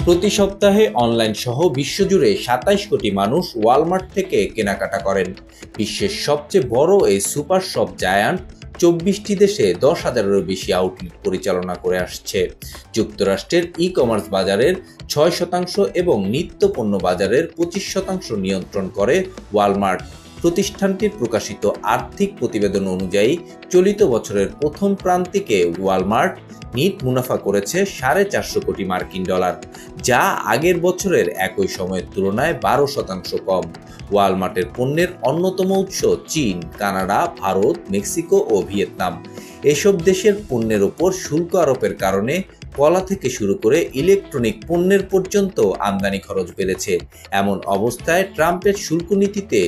প্রতি সপ্তাহে অনলাইন সহ বিশ্বজুড়ে ২৭ কোটি মানুষ ওয়ালমার্ট থেকে কেনাকাটা করেন। বিশ্বের সবচেয়ে বড় এই সুপার শপ জায়ান্ট ২৪টি দেশে ১০,০০০-এরও বেশি আউটলেট পরিচালনা করে আসছে। যুক্তরাষ্ট্রের ই-কমার্স বাজারের ৬% এবং নিত্য পণ্য বাজারের ২৫% নিয়ন্ত্রণ করে ওয়ালমার্ট। প্রতিষ্ঠানটির প্রকাশিত আর্থিক প্রতিবেদন অনুযায়ী চলিত বছরের প্রথম প্রান্তিকে ওয়ালমার্ট নিট মুনাফা করেছে $৪৫০ কোটি মার্কিন ডলার, যা আগের বছরের একই সময়ের তুলনায় ১২% কম। ওয়ালমার্টের পণ্যের অন্যতম উৎস চীন, কানাডা, ভারত, মেক্সিকো ও ভিয়েতনাম। এসব দেশের পণ্যের ওপর শুল্ক আরোপের কারণে কলা থেকে শুরু করে ইলেকট্রনিক পণ্যের পর্যন্ত আমদানি খরচ বেড়েছে। এমন অবস্থায় ট্রাম্পের শুল্ক নীতিতে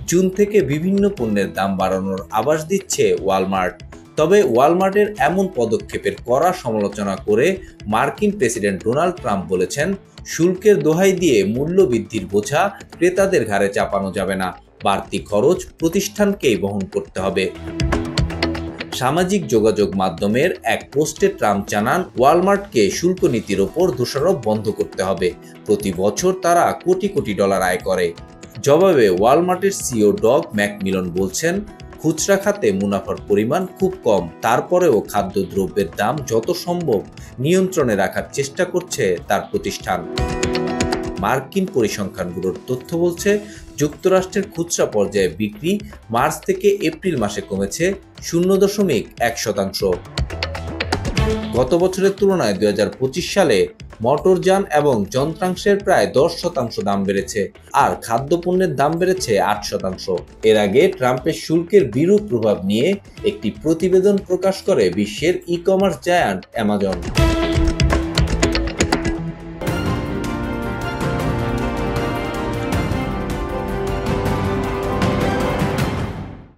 জুন থেকে বিভিন্ন পণ্যের দাম বাড়ানোর আভাস দিচ্ছে ওয়ালমার্ট। তবে ওয়ালমার্টের এমন পদক্ষেপের কড়া সমালোচনা করে মার্কিন প্রেসিডেন্ট ডোনাল্ড ট্রাম্প বলেছেন, শুল্কের দোহাই দিয়ে মূল্য বৃদ্ধির বোঝা ক্রেতাদের ঘাড়ে চাপানো যাবে না, বাড়তি খরচ প্রতিষ্ঠানকেই বহন করতে হবে। সামাজিক যোগাযোগ মাধ্যমের এক পোস্টে ট্রাম্প জানান, ওয়ালমার্টকে শুল্ক নীতির ওপর দোষারোপ বন্ধ করতে হবে। প্রতি বছর তারা কোটি কোটি ডলার আয় করে। জবাবে ওয়ালমার্টের সিইও ডগ ম্যাকমিলন বলছেন, খুচরা খাতে মুনাফার পরিমাণ খুব কম, তারপরেও খাদ্যদ্রব্যের দাম যত সম্ভব নিয়ন্ত্রণে রাখার চেষ্টা করছে তার প্রতিষ্ঠান। মার্কিন পরিসংখ্যান ব্যুরোর তথ্য বলছে, যুক্তরাষ্ট্রের খুচরা পর্যায়ে বিক্রি মার্চ থেকে এপ্রিল মাসে কমেছে 0.1%। গত বছরের তুলনায় ২০২৫ সালে মোটরযান এবং যন্ত্রাংশের প্রায় 10% দাম বেড়েছে, আর খাদ্যপণ্যের দাম বেড়েছে 8%। এর আগে ট্রাম্পের শুল্কের বিরূপ প্রভাব নিয়ে একটি প্রতিবেদন প্রকাশ করে বিশ্বের ই-কমার্স জায়ান্ট অ্যামাজন।